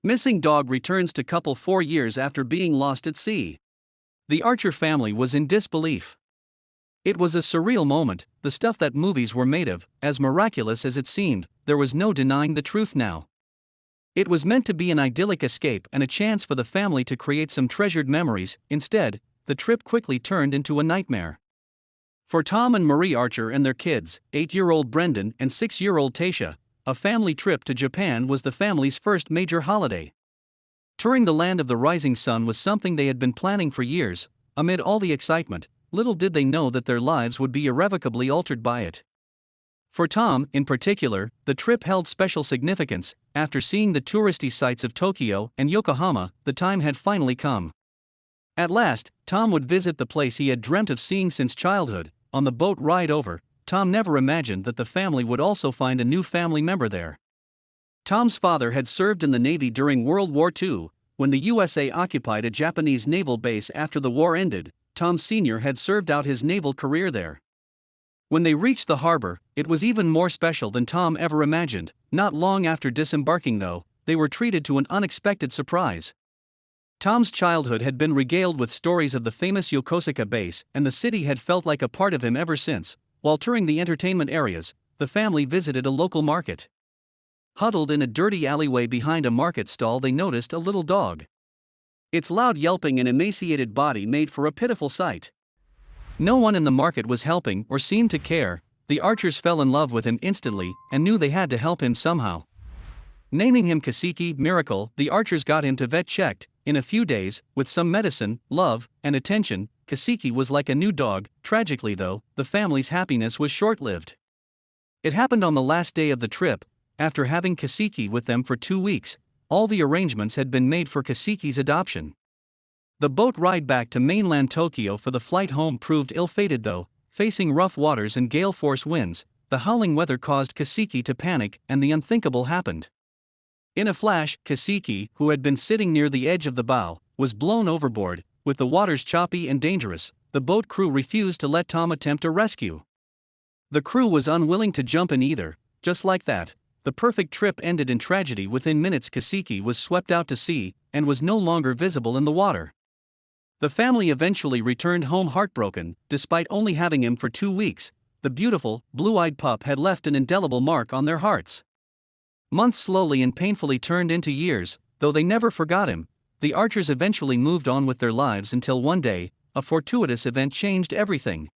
Missing dog returns to couple 4 years after being lost at sea. The Archer family was in disbelief. It was a surreal moment, the stuff that movies were made of, as miraculous as it seemed, there was no denying the truth now. It was meant to be an idyllic escape and a chance for the family to create some treasured memories. Instead, the trip quickly turned into a nightmare. For Tom and Marie Archer and their kids, 8-year-old Brendan and 6-year-old Tasha, a family trip to Japan was the family's first major holiday. Touring the land of the rising sun was something they had been planning for years. Amid all the excitement, little did they know that their lives would be irrevocably altered by it. For Tom, in particular, the trip held special significance. After seeing the touristy sights of Tokyo and Yokohama, the time had finally come. At last, Tom would visit the place he had dreamt of seeing since childhood. On the boat ride over, Tom never imagined that the family would also find a new family member there. Tom's father had served in the Navy during World War II. When the USA occupied a Japanese naval base after the war ended, Tom Sr. had served out his naval career there. When they reached the harbor, it was even more special than Tom ever imagined. Not long after disembarking, though, they were treated to an unexpected surprise. Tom's childhood had been regaled with stories of the famous Yokosuka base, and the city had felt like a part of him ever since. While touring the entertainment areas, the family visited a local market. Huddled in a dirty alleyway behind a market stall, they noticed a little dog. Its loud yelping and emaciated body made for a pitiful sight. No one in the market was helping or seemed to care. The Archers fell in love with him instantly and knew they had to help him somehow. Naming him Kasiki, Miracle, the Archers got him to vet checked. In a few days, with some medicine, love, and attention, Kasiki was like a new dog. Tragically, though, the family's happiness was short-lived. It happened on the last day of the trip. After having Kasiki with them for 2 weeks, all the arrangements had been made for Kasiki's adoption. The boat ride back to mainland Tokyo for the flight home proved ill-fated, though. Facing rough waters and gale-force winds, the howling weather caused Kasiki to panic, and the unthinkable happened. In a flash, Kasiki, who had been sitting near the edge of the bow, was blown overboard. With the waters choppy and dangerous, the boat crew refused to let Tom attempt a rescue. The crew was unwilling to jump in either. Just like that, the perfect trip ended in tragedy. Within minutes, Kasiki was swept out to sea and was no longer visible in the water. The family eventually returned home heartbroken. Despite only having him for 2 weeks, the beautiful, blue-eyed pup had left an indelible mark on their hearts. Months slowly and painfully turned into years, though they never forgot him. The Archers eventually moved on with their lives until one day, a fortuitous event changed everything.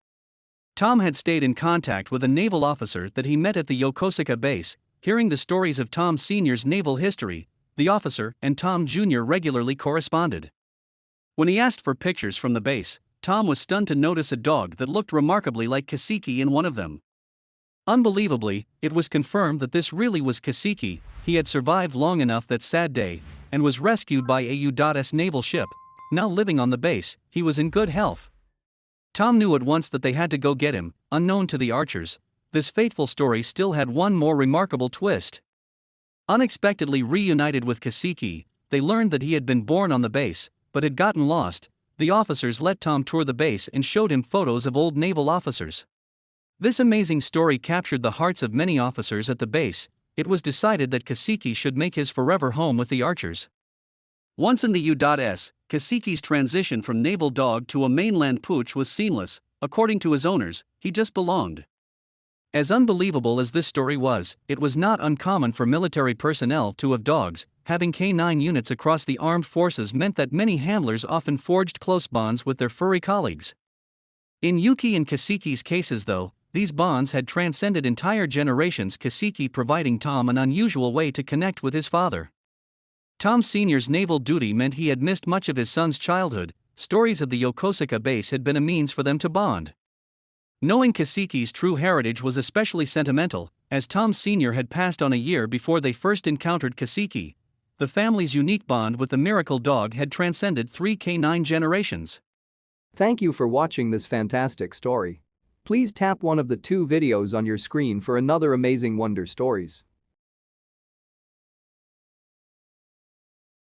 Tom had stayed in contact with a naval officer that he met at the Yokosuka base. Hearing the stories of Tom Sr.'s naval history, the officer and Tom Jr. regularly corresponded. When he asked for pictures from the base, Tom was stunned to notice a dog that looked remarkably like Kasiki in one of them. Unbelievably, it was confirmed that this really was Kasiki. He had survived long enough that sad day, and was rescued by a U.S. naval ship. Now living on the base, he was in good health. Tom knew at once that they had to go get him. Unknown to the Archers, this fateful story still had one more remarkable twist. Unexpectedly reunited with Kasiki, they learned that he had been born on the base, but had gotten lost. The officers let Tom tour the base and showed him photos of old naval officers. This amazing story captured the hearts of many officers at the base. It was decided that Kasiki should make his forever home with the Archers. Once in the U.S., Kasiki's transition from naval dog to a mainland pooch was seamless. According to his owners, he just belonged. As unbelievable as this story was, it was not uncommon for military personnel to have dogs. Having K9 units across the armed forces meant that many handlers often forged close bonds with their furry colleagues. In Yuki and Kasiki's cases, though, these bonds had transcended entire generations, Kasiki providing Tom an unusual way to connect with his father. Tom Sr.'s naval duty meant he had missed much of his son's childhood. Stories of the Yokosuka base had been a means for them to bond. Knowing Kasiki's true heritage was especially sentimental, as Tom Sr. had passed on a year before they first encountered Kasiki. The family's unique bond with the miracle dog had transcended 3 K9 generations. Thank you for watching this fantastic story. Please tap one of the 2 videos on your screen for another amazing Wonder Stories.